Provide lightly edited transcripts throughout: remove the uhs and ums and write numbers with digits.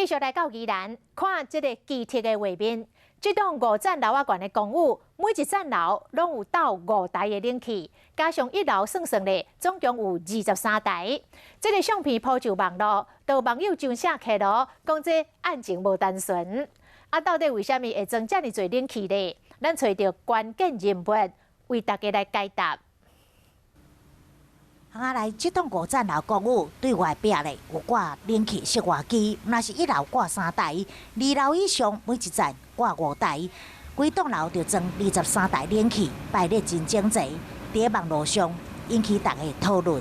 继续来到宜兰，看这个奇特的画面。这栋5层楼高的公寓，每一层楼拢有到5台的冷气，加上1楼算算咧，总共有23台。这个相片抛上网络，有网友上写客咯，讲这案情无单纯。到底为什么会装这么多冷气呢？咱找到关键人物为大家来解答。 来，这栋5层楼公寓对外壁咧有挂冷气室外机，若是1楼挂3台，2楼以上每一站挂5台，规栋楼就装23台冷气，排列真整齐，在网络上引起大家讨论。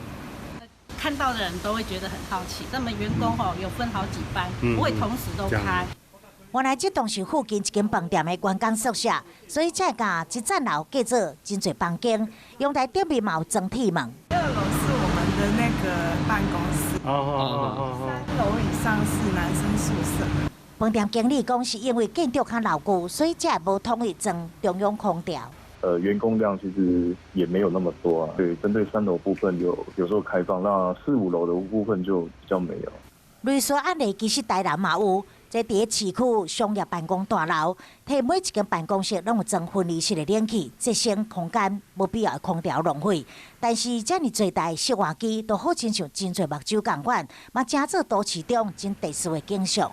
看到的人都会觉得很好奇，那么员工有分好几班，不会同时都开。 原来这栋是附近一间饭店的员工宿舍，所以才甲一层楼改做真侪房间，阳台顶面嘛有装铁门。2楼是我们的那个办公室，3楼以上是男生宿舍。饭店经理讲，是因为建筑较老旧，所以才无统一装中央空调。员工量其实也没有那么多啊。对，针对3楼部分有时候开放，那4、5楼的部分就比较没有。类似案例其实台南嘛有。 在伫市区商业办公大楼，替每一间办公室拢有装分离式的冷气，节省空间，无必要的空调浪费。但是遮尔侪台室外机，都好亲像真侪目睭共款，嘛真做都市中真特殊的景象。